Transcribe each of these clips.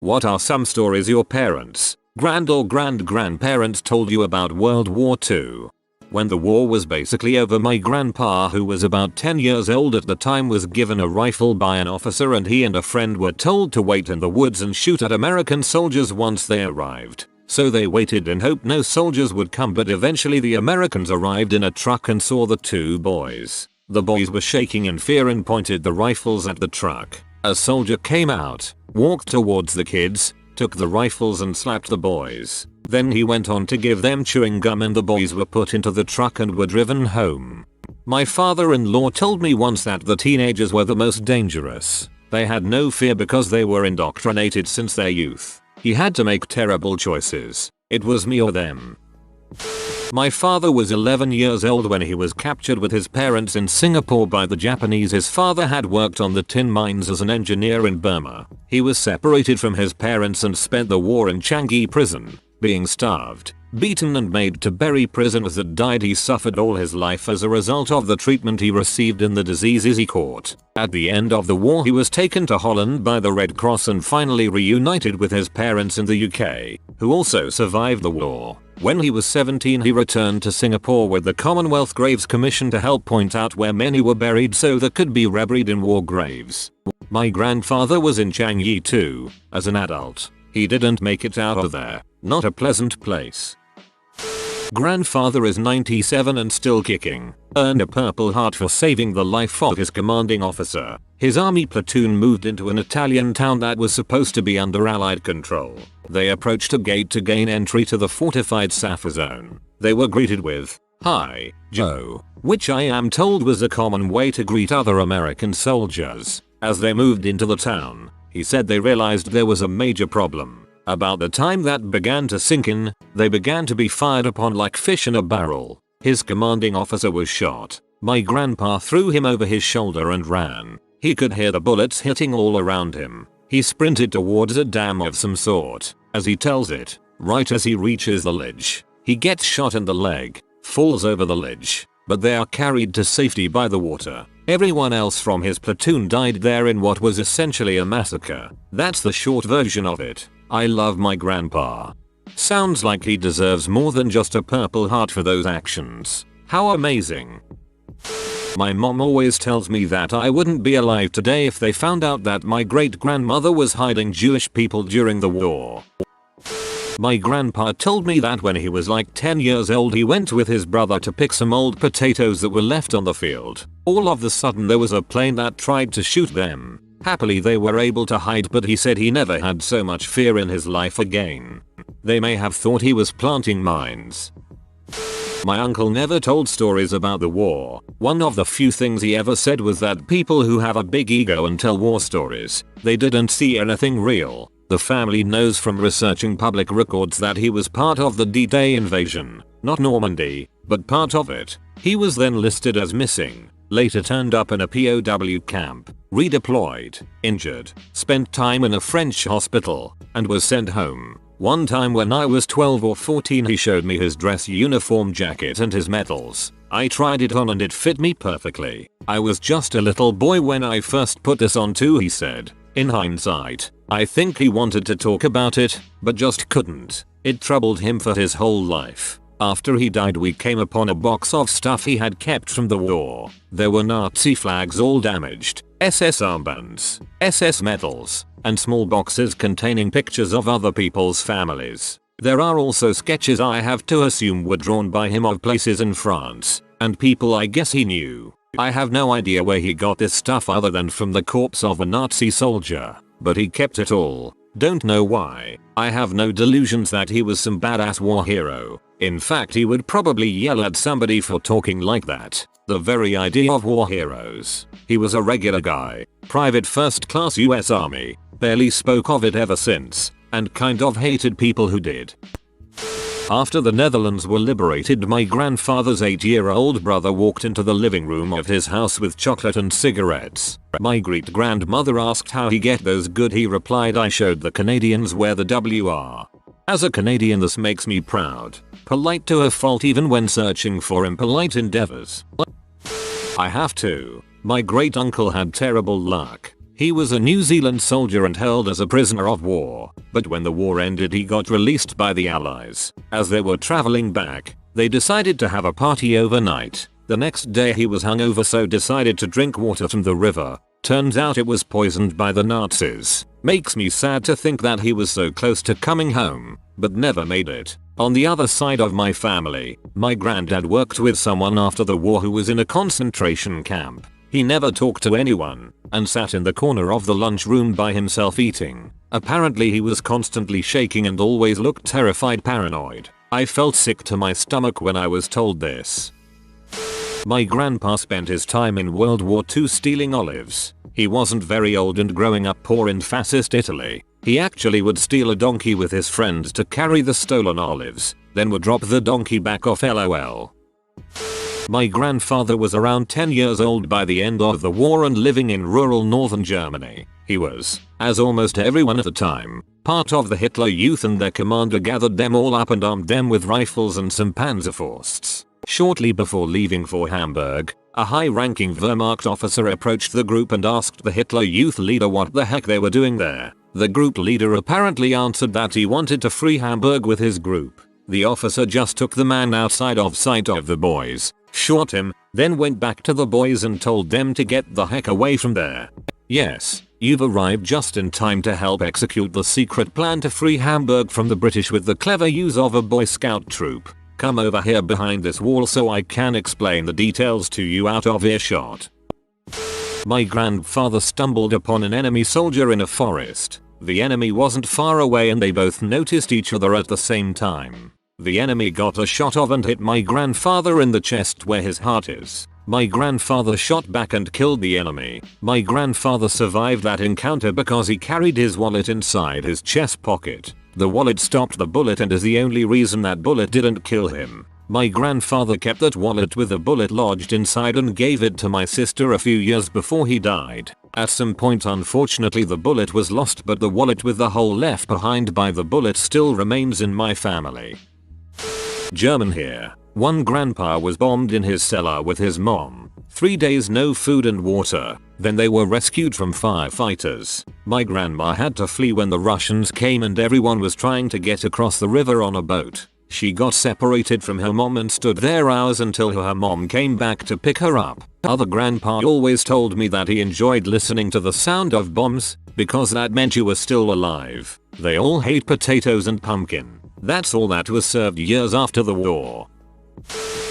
What are some stories your parents, grand or grandparents told you about World War II? When the war was basically over, my grandpa, who was about 10 years old at the time, was given a rifle by an officer, and he and a friend were told to wait in the woods and shoot at American soldiers once they arrived. So they waited and hoped no soldiers would come, but eventually the Americans arrived in a truck and saw the two boys. The boys were shaking in fear and pointed the rifles at the truck. A soldier came out, walked towards the kids, took the rifles and slapped the boys. Then he went on to give them chewing gum, and the boys were put into the truck and were driven home. My father-in-law told me once that the teenagers were the most dangerous. They had no fear because they were indoctrinated since their youth. He had to make terrible choices. It was me or them. My father was 11 years old when he was captured with his parents in Singapore by the Japanese. His father had worked on the tin mines as an engineer in Burma. He was separated from his parents and spent the war in Changi prison, being starved, beaten and made to bury prisoners that died. He suffered all his life as a result of the treatment he received and the diseases he caught. At the end of the war, he was taken to Holland by the Red Cross and finally reunited with his parents in the UK, who also survived the war. When he was 17, he returned to Singapore with the Commonwealth Graves Commission to help point out where many were buried so they could be reburied in war graves. My grandfather was in Changi too, as an adult. He didn't make it out of there. Not a pleasant place. Grandfather is 97 and still kicking. Earned a Purple Heart for saving the life of his commanding officer. His army platoon moved into an Italian town that was supposed to be under Allied control. They approached a gate to gain entry to the fortified Safa zone. They were greeted with, "Hi, Joe," which I am told was a common way to greet other American soldiers. As they moved into the town, he said they realized there was a major problem. About the time that began to sink in, they began to be fired upon like fish in a barrel. His commanding officer was shot. My grandpa threw him over his shoulder and ran. He could hear the bullets hitting all around him. He sprinted towards a dam of some sort. As he tells it, right as he reaches the ledge, he gets shot in the leg, falls over the ledge, but they are carried to safety by the water. Everyone else from his platoon died there in what was essentially a massacre. That's the short version of it. I love my grandpa. Sounds like he deserves more than just a Purple Heart for those actions. How amazing. My mom always tells me that I wouldn't be alive today if they found out that my great-grandmother was hiding Jewish people during the war. My grandpa told me that when he was like 10 years old, he went with his brother to pick some old potatoes that were left on the field. All of a sudden there was a plane that tried to shoot them. Happily they were able to hide, but he said he never had so much fear in his life again. They may have thought he was planting mines. My uncle never told stories about the war. One of the few things he ever said was that people who have a big ego and tell war stories, they didn't see anything real. The family knows from researching public records that he was part of the D-Day invasion, not Normandy, but part of it. He was then listed as missing, later turned up in a POW camp, redeployed, injured, spent time in a French hospital, and was sent home. One time when I was 12 or 14, he showed me his dress uniform jacket and his medals. I tried it on and it fit me perfectly. I was just a little boy when I first put this on too, he said. In hindsight, I think he wanted to talk about it, but just couldn't. It troubled him for his whole life. After he died, we came upon a box of stuff he had kept from the war. There were Nazi flags all damaged, SS armbands, SS medals, and small boxes containing pictures of other people's families. There are also sketches I have to assume were drawn by him of places in France, and people I guess he knew. I have no idea where he got this stuff other than from the corpse of a Nazi soldier, but he kept it all. Don't know why. I have no delusions that he was some badass war hero. In fact, he would probably yell at somebody for talking like that. The very idea of war heroes. He was a regular guy, private first class US Army, barely spoke of it ever since, and kind of hated people who did. After the Netherlands were liberated, my grandfather's 8-year-old brother walked into the living room of his house with chocolate and cigarettes. My great-grandmother asked how he get those good. He replied, "I showed the Canadians where the W are." As a Canadian, this makes me proud. Polite to a fault even when searching for impolite endeavors. I have to. My great uncle had terrible luck. He was a New Zealand soldier and held as a prisoner of war, but when the war ended he got released by the Allies. As they were traveling back, they decided to have a party overnight. The next day he was hungover, so decided to drink water from the river. Turns out it was poisoned by the Nazis. Makes me sad to think that he was so close to coming home, but never made it. On the other side of my family, my granddad worked with someone after the war who was in a concentration camp. He never talked to anyone, and sat in the corner of the lunchroom by himself eating. Apparently he was constantly shaking and always looked terrified, paranoid. I felt sick to my stomach when I was told this. My grandpa spent his time in World War II stealing olives. He wasn't very old and growing up poor in fascist Italy. He actually would steal a donkey with his friends to carry the stolen olives, then would drop the donkey back off, LOL. My grandfather was around 10 years old by the end of the war and living in rural northern Germany. He was, as almost everyone at the time, part of the Hitler Youth, and their commander gathered them all up and armed them with rifles and some Panzerfausts. Shortly before leaving for Hamburg, a high-ranking Wehrmacht officer approached the group and asked the Hitler Youth leader what the heck they were doing there. The group leader apparently answered that he wanted to free Hamburg with his group. The officer just took the man outside of sight of the boys, shot him, then went back to the boys and told them to get the heck away from there. Yes, you've arrived just in time to help execute the secret plan to free Hamburg from the British with the clever use of a Boy Scout troop. Come over here behind this wall so I can explain the details to you out of earshot. My grandfather stumbled upon an enemy soldier in a forest. The enemy wasn't far away and they both noticed each other at the same time. The enemy got a shot of and hit my grandfather in the chest where his heart is. My grandfather shot back and killed the enemy. My grandfather survived that encounter because he carried his wallet inside his chest pocket. The wallet stopped the bullet and is the only reason that bullet didn't kill him. My grandfather kept that wallet with a bullet lodged inside and gave it to my sister a few years before he died. At some point unfortunately the bullet was lost, but the wallet with the hole left behind by the bullet still remains in my family. German here. One grandpa was bombed in his cellar with his mom. 3 days no food and water. Then they were rescued from firefighters. My grandma had to flee when the Russians came and everyone was trying to get across the river on a boat. She got separated from her mom and stood there hours until her mom came back to pick her up. Other grandpa always told me that he enjoyed listening to the sound of bombs because that meant you were still alive. They all hate potatoes and pumpkin. That's all that was served years after the war.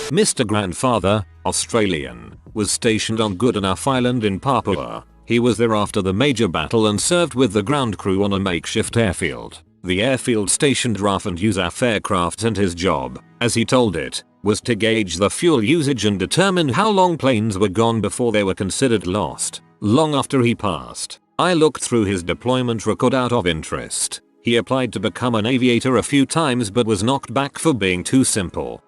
Mr. Grandfather, Australian, was stationed on Goodenough Island in Papua. He was there after the major battle and served with the ground crew on a makeshift airfield. The airfield stationed RAF and USAF aircraft, and his job, as he told it, was to gauge the fuel usage and determine how long planes were gone before they were considered lost. Long after he passed, I looked through his deployment record out of interest. He applied to become an aviator a few times but was knocked back for being too simple.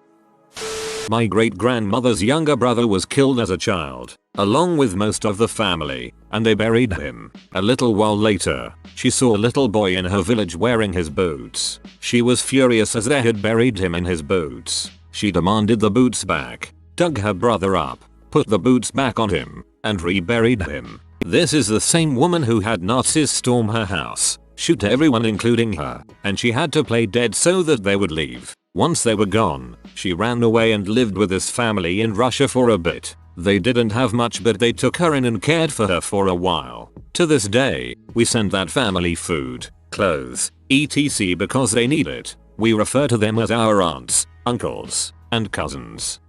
My great-grandmother's younger brother was killed as a child, along with most of the family, and they buried him. A little while later, she saw a little boy in her village wearing his boots. She was furious as they had buried him in his boots. She demanded the boots back, dug her brother up, put the boots back on him, and reburied him. This is the same woman who had Nazis storm her house, shoot everyone including her, and she had to play dead so that they would leave. Once they were gone, she ran away and lived with his family in Russia for a bit. They didn't have much but they took her in and cared for her for a while. To this day, we send that family food, clothes, etc. because they need it. We refer to them as our aunts, uncles, and cousins.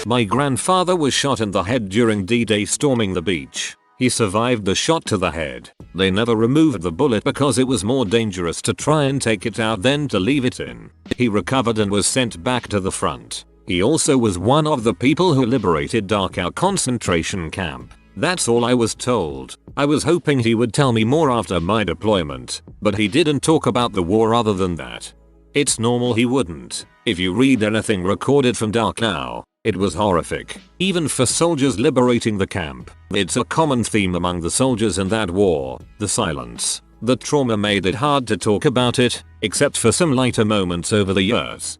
My grandfather was shot in the head during D-Day storming the beach. He survived the shot to the head. They never removed the bullet because it was more dangerous to try and take it out than to leave it in. He recovered and was sent back to the front. He also was one of the people who liberated Dachau concentration camp. That's all I was told. I was hoping he would tell me more after my deployment, but he didn't talk about the war other than that. It's normal he wouldn't. If you read anything recorded from Dachau, it was horrific. Even for soldiers liberating the camp, it's a common theme among the soldiers in that war, the silence. The trauma made it hard to talk about it, except for some lighter moments over the years.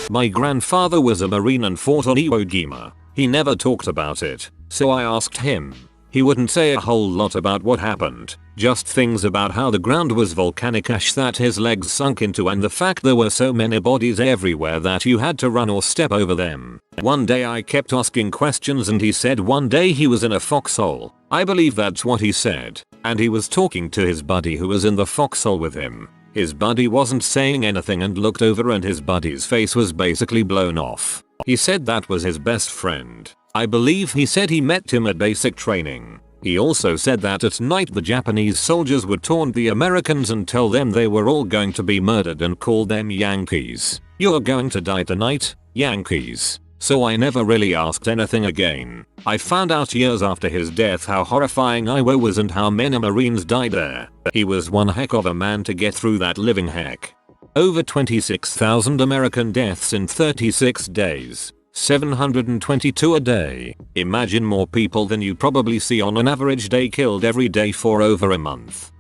My grandfather was a Marine and fought on Iwo Jima. He never talked about it, so I asked him, He wouldn't say a whole lot about what happened, just things about how the ground was volcanic ash that his legs sunk into and the fact there were so many bodies everywhere that you had to run or step over them. One day I kept asking questions and he said one day he was in a foxhole. I believe that's what he said. And he was talking to his buddy who was in the foxhole with him. His buddy wasn't saying anything and looked over and his buddy's face was basically blown off. He said that was his best friend. I believe he said he met him at basic training. He also said that at night the Japanese soldiers would taunt the Americans and tell them they were all going to be murdered and call them Yankees. "You're going to die tonight, Yankees." So I never really asked anything again. I found out years after his death how horrifying Iwo was and how many Marines died there. He was one heck of a man to get through that living heck. Over 26,000 American deaths in 36 days. 722 a day. Imagine more people than you probably see on an average day killed every day for over a month.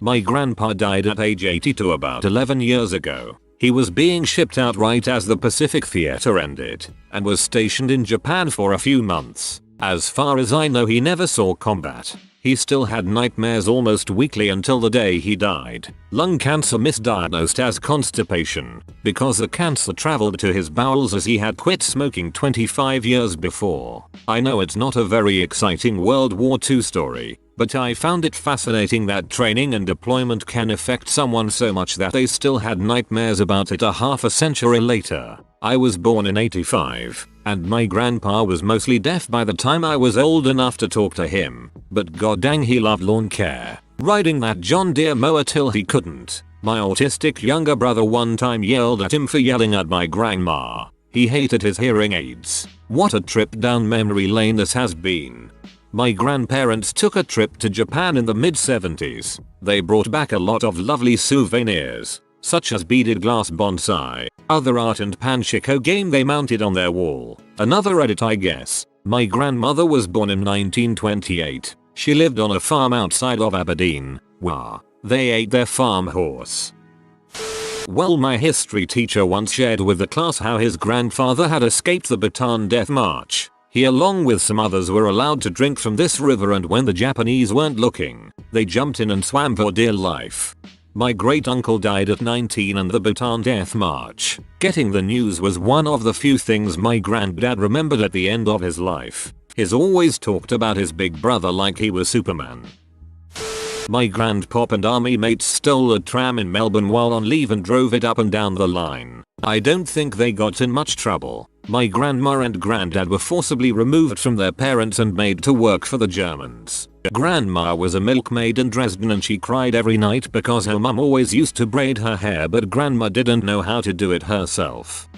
My grandpa died at age 82 about 11 years ago. He was being shipped out right as the Pacific Theater ended and was stationed in Japan for a few months. As far as I know, he never saw combat. He still had nightmares almost weekly until the day he died. Lung cancer misdiagnosed as constipation because the cancer traveled to his bowels as he had quit smoking 25 years before. I know it's not a very exciting World War II story, but I found it fascinating that training and deployment can affect someone so much that they still had nightmares about it a half a century later. I was born in '85, and my grandpa was mostly deaf by the time I was old enough to talk to him, but goddang he loved lawn care, riding that John Deere mower till he couldn't. My autistic younger brother one time yelled at him for yelling at my grandma. He hated his hearing aids. What a trip down memory lane this has been. My grandparents took a trip to Japan in the mid-70s. They brought back a lot of lovely souvenirs, such as beaded glass bonsai, other art and panchiko game they mounted on their wall. Another edit I guess. My grandmother was born in 1928. She lived on a farm outside of Aberdeen. Wah. They ate their farm horse. Well, my history teacher once shared with the class how his grandfather had escaped the Bataan Death March. He along with some others were allowed to drink from this river, and when the Japanese weren't looking, they jumped in and swam for dear life. My great uncle died at 19 in the Bataan Death March. Getting the news was one of the few things my granddad remembered at the end of his life. He's always talked about his big brother like he was Superman. My grandpop and army mates stole a tram in Melbourne while on leave and drove it up and down the line. I don't think they got in much trouble. My grandma and granddad were forcibly removed from their parents and made to work for the Germans. Grandma was a milkmaid in Dresden and she cried every night because her mum always used to braid her hair, but grandma didn't know how to do it herself.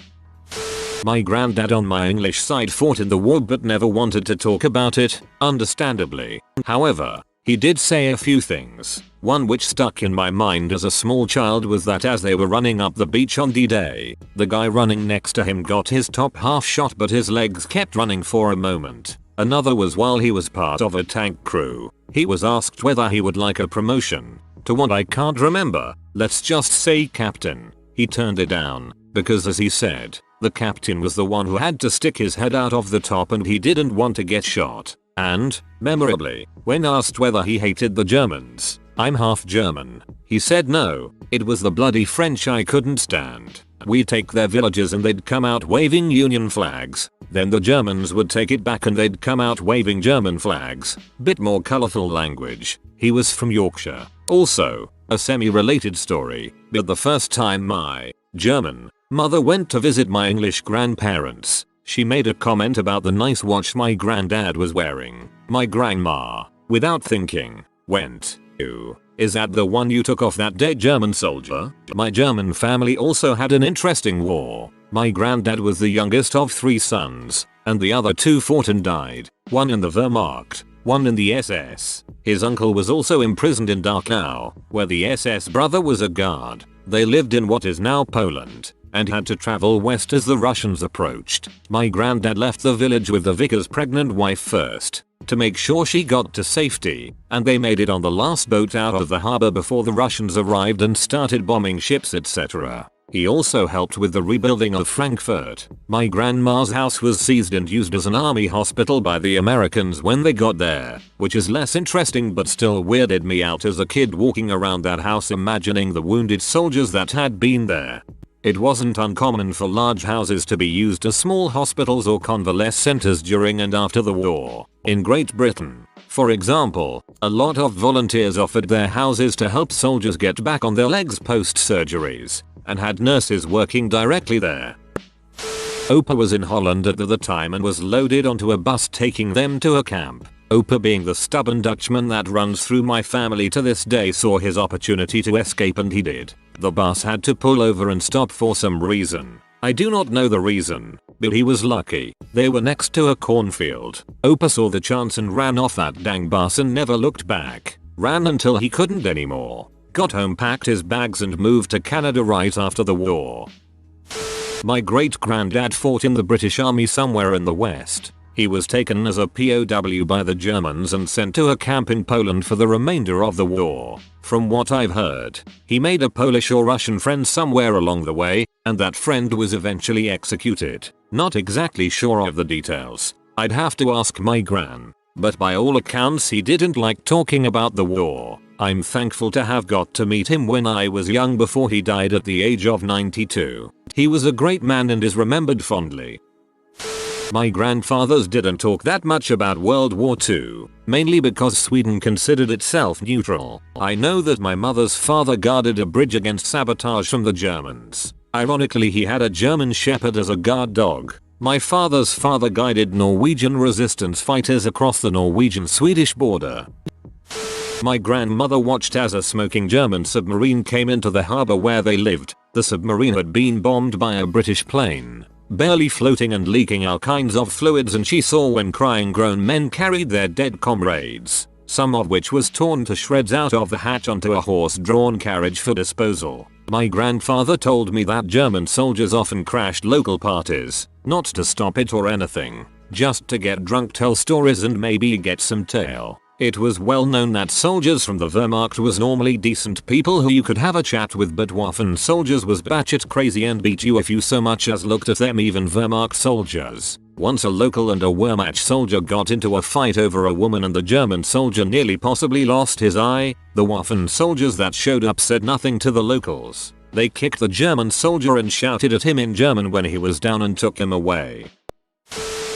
My granddad on my English side fought in the war but never wanted to talk about it, understandably. However, he did say a few things. One which stuck in my mind as a small child was that as they were running up the beach on D-Day, the guy running next to him got his top half shot but his legs kept running for a moment. Another was while he was part of a tank crew. He was asked whether he would like a promotion. To what I can't remember, let's just say captain. He turned it down, because as he said, the captain was the one who had to stick his head out of the top and he didn't want to get shot. And, memorably, when asked whether he hated the Germans, "I'm half German," he said no, it was the bloody French I couldn't stand. We'd take their villages and they'd come out waving Union flags. Then the Germans would take it back and they'd come out waving German flags. Bit more colourful language. He was from Yorkshire. Also, a semi-related story, but the first time my German mother went to visit my English grandparents, she made a comment about the nice watch my granddad was wearing. My grandma, without thinking, went, "Ew, is that the one you took off that dead German soldier?" My German family also had an interesting war. My granddad was the youngest of 3 sons, and the other 2 fought and died, one in the Wehrmacht, one in the SS. His uncle was also imprisoned in Dachau, where the SS brother was a guard. They lived in what is now Poland, and had to travel west as the Russians approached. My granddad left the village with the vicar's pregnant wife first, to make sure she got to safety, and they made it on the last boat out of the harbor before the Russians arrived and started bombing ships, etc. He also helped with the rebuilding of Frankfurt. My grandma's house was seized and used as an army hospital by the Americans when they got there, which is less interesting but still weirded me out as a kid walking around that house imagining the wounded soldiers that had been there. It wasn't uncommon for large houses to be used as small hospitals or convalescence centers during and after the war. In Great Britain, for example, a lot of volunteers offered their houses to help soldiers get back on their legs post-surgeries, and had nurses working directly there. Opa was in Holland at the time and was loaded onto a bus taking them to a camp. Opa, being the stubborn Dutchman that runs through my family to this day, saw his opportunity to escape and he did. The bus had to pull over and stop for some reason. I do not know the reason, but he was lucky. They were next to a cornfield. Opa saw the chance and ran off that dang bus and never looked back. Ran until he couldn't anymore. Got home, packed his bags and moved to Canada right after the war. My great granddad fought in the British Army somewhere in the West. He was taken as a POW by the Germans and sent to a camp in Poland for the remainder of the war. From what I've heard, he made a Polish or Russian friend somewhere along the way, and that friend was eventually executed. Not exactly sure of the details. I'd have to ask my gran. But by all accounts he didn't like talking about the war. I'm thankful to have got to meet him when I was young before he died at the age of 92. He was a great man and is remembered fondly. My grandfathers didn't talk that much about World War II, mainly because Sweden considered itself neutral. I know that my mother's father guarded a bridge against sabotage from the Germans. Ironically, he had a German Shepherd as a guard dog. My father's father guided Norwegian resistance fighters across the Norwegian-Swedish border. My grandmother watched as a smoking German submarine came into the harbor where they lived. The submarine had been bombed by a British plane, barely floating and leaking all kinds of fluids, and she saw when crying grown men carried their dead comrades, some of which was torn to shreds out of the hatch onto a horse-drawn carriage for disposal. My grandfather told me that German soldiers often crashed local parties, not to stop it or anything, just to get drunk, tell stories and maybe get some tail. It was well known that soldiers from the Wehrmacht was normally decent people who you could have a chat with, but Waffen soldiers was batshit crazy and beat you if you so much as looked at them, even Wehrmacht soldiers. Once a local and a Wehrmacht soldier got into a fight over a woman and the German soldier nearly possibly lost his eye. The Waffen soldiers that showed up said nothing to the locals. They kicked the German soldier and shouted at him in German when he was down and took him away.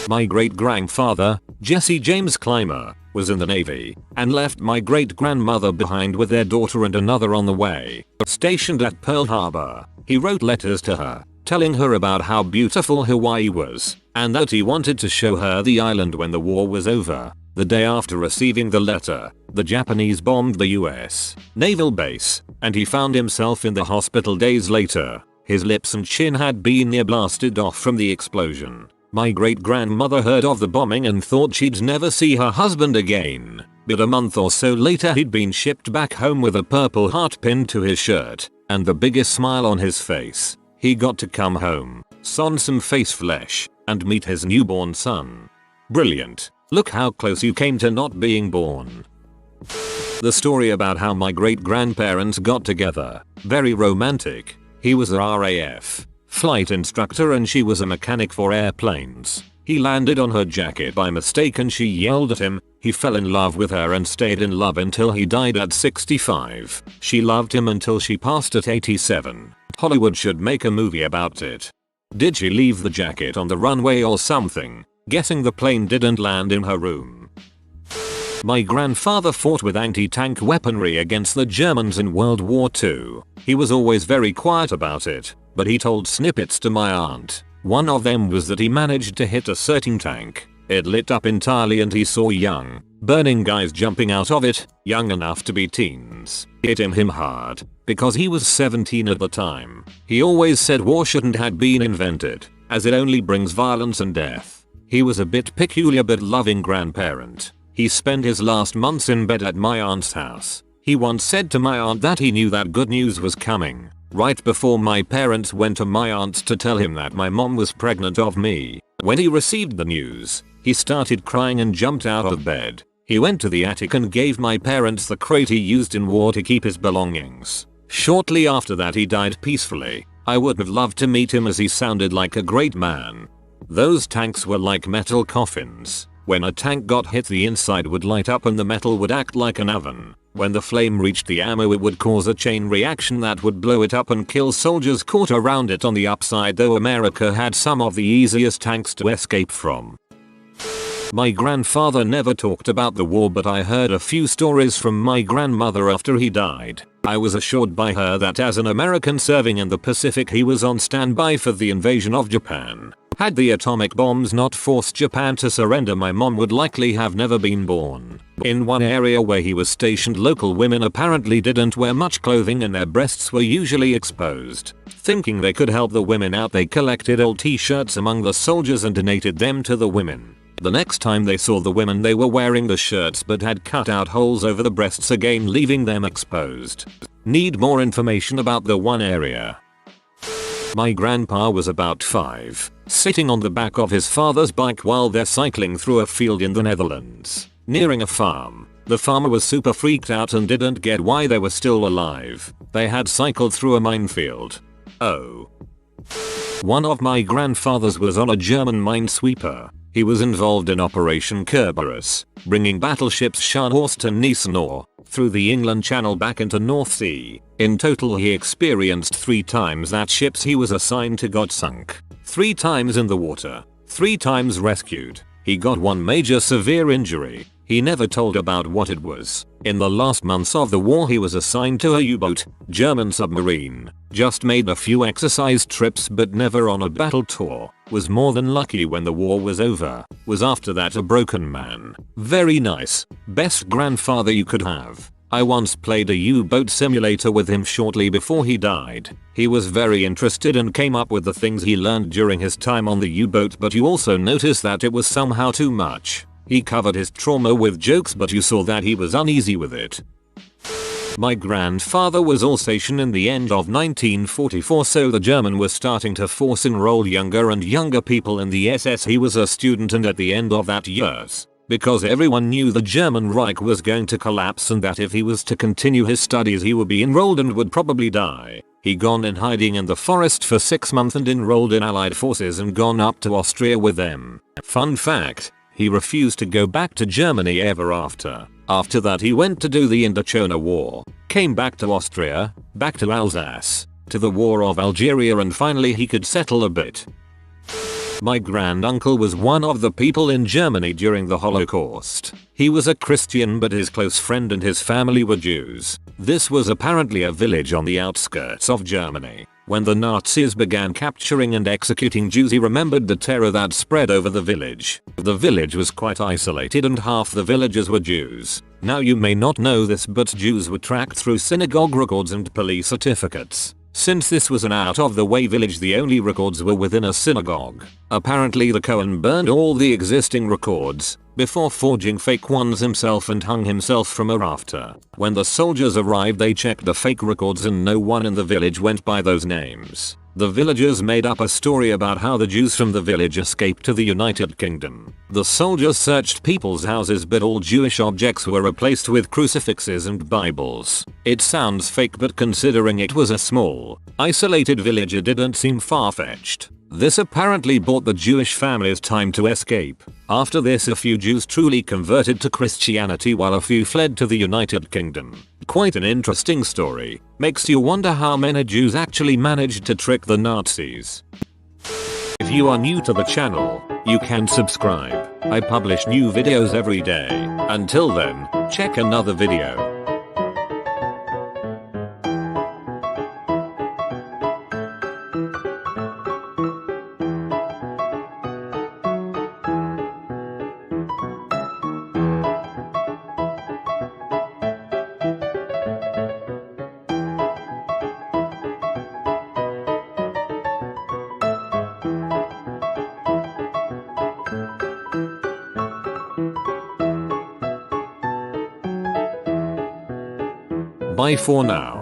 My great-grandfather, Jesse James Clymer, was in the Navy and left my great-grandmother behind with their daughter and another on the way. Stationed at Pearl Harbor, he wrote letters to her, telling her about how beautiful Hawaii was, and that he wanted to show her the island when the war was over. The day after receiving the letter, the Japanese bombed the US naval base, and he found himself in the hospital days later. His lips and chin had been near blasted off from the explosion. My great-grandmother heard of the bombing and thought she'd never see her husband again, but a month or so later he'd been shipped back home with a Purple Heart pinned to his shirt and the biggest smile on his face. He got to come home, son some face flesh, and meet his newborn son. Brilliant. Look how close you came to not being born. The story about how my great-grandparents got together. Very romantic. He was a RAF flight instructor and she was a mechanic for airplanes. He landed on her jacket by mistake and she yelled at him. He fell in love with her and stayed in love until he died at 65. She loved him until she passed at 87. Hollywood should make a movie about it. Did she leave the jacket on the runway or something? Guessing the plane didn't land in her room. My grandfather fought with anti-tank weaponry against the Germans in World War II. He was always very quiet about it, but he told snippets to my aunt. One of them was that he managed to hit a certain tank. It lit up entirely and he saw young, burning guys jumping out of it, young enough to be teens. Hit him hard, because he was 17 at the time. He always said war shouldn't have been invented, as it only brings violence and death. He was a bit peculiar but loving grandparent. He spent his last months in bed at my aunt's house. He once said to my aunt that he knew that good news was coming, right before my parents went to my aunt's to tell him that my mom was pregnant of me. When he received the news, he started crying and jumped out of bed. He went to the attic and gave my parents the crate he used in war to keep his belongings. Shortly after that he died peacefully. I would have loved to meet him as he sounded like a great man. Those tanks were like metal coffins. When a tank got hit, the inside would light up and the metal would act like an oven. When the flame reached the ammo, it would cause a chain reaction that would blow it up and kill soldiers caught around it. On the upside though, America had some of the easiest tanks to escape from. My grandfather never talked about the war, but I heard a few stories from my grandmother after he died. I was assured by her that as an American serving in the Pacific, he was on standby for the invasion of Japan. Had the atomic bombs not forced Japan to surrender, my mom would likely have never been born. In one area where he was stationed, local women apparently didn't wear much clothing and their breasts were usually exposed. Thinking they could help the women out, they collected old t-shirts among the soldiers and donated them to the women. The next time they saw the women, they were wearing the shirts but had cut out holes over the breasts again, leaving them exposed. Need more information about the one area? My grandpa was about 5, sitting on the back of his father's bike while they're cycling through a field in the Netherlands, nearing a farm. The farmer was super freaked out and didn't get why they were still alive. They had cycled through a minefield. Oh. One of my grandfathers was on a German minesweeper. He was involved in Operation Kerberos, bringing battleships Scharnhorst and Gneisenau through the England Channel back into North Sea. In total, he experienced 3 times that ships he was assigned to got sunk, 3 times in the water, 3 times rescued. He got one major severe injury. He never told about what it was. In the last months of the war, he was assigned to a U-boat, German submarine. Just made a few exercise trips but never on a battle tour. Was more than lucky when the war was over. Was after that a broken man. Very nice. Best grandfather you could have. I once played a U-boat simulator with him shortly before he died. He was very interested and came up with the things he learned during his time on the U-boat, but you also noticed that it was somehow too much. He covered his trauma with jokes, but you saw that he was uneasy with it. My grandfather was Alsatian in the end of 1944, so the German was starting to force enroll younger and younger people in the SS. He was a student, and at the end of that years, because everyone knew the German Reich was going to collapse and that if he was to continue his studies he would be enrolled and would probably die, he gone in hiding in the forest for 6 months and enrolled in Allied forces and gone up to Austria with them. Fun fact, he refused to go back to Germany ever after. After that he went to do the Indochina War, came back to Austria, back to Alsace, to the War of Algeria, and finally he could settle a bit. My granduncle was one of the people in Germany during the Holocaust. He was a Christian, but his close friend and his family were Jews. This was apparently a village on the outskirts of Germany. When the Nazis began capturing and executing Jews, he remembered the terror that spread over the village. The village was quite isolated and half the villagers were Jews. Now you may not know this, but Jews were tracked through synagogue records and police certificates. Since this was an out-of-the-way village, the only records were within a synagogue. Apparently the Cohen burned all the existing records before forging fake ones himself and hung himself from a rafter. When the soldiers arrived, they checked the fake records and no one in the village went by those names. The villagers made up a story about how the Jews from the village escaped to the United Kingdom. The soldiers searched people's houses, but all Jewish objects were replaced with crucifixes and Bibles. It sounds fake, but considering it was a small, isolated village, it didn't seem far-fetched. This apparently bought the Jewish families time to escape. After this, a few Jews truly converted to Christianity while a few fled to the United Kingdom. Quite an interesting story. Makes you wonder how many Jews actually managed to trick the Nazis. If you are new to the channel, you can subscribe. I publish new videos every day. Until then, check another video. Bye for now.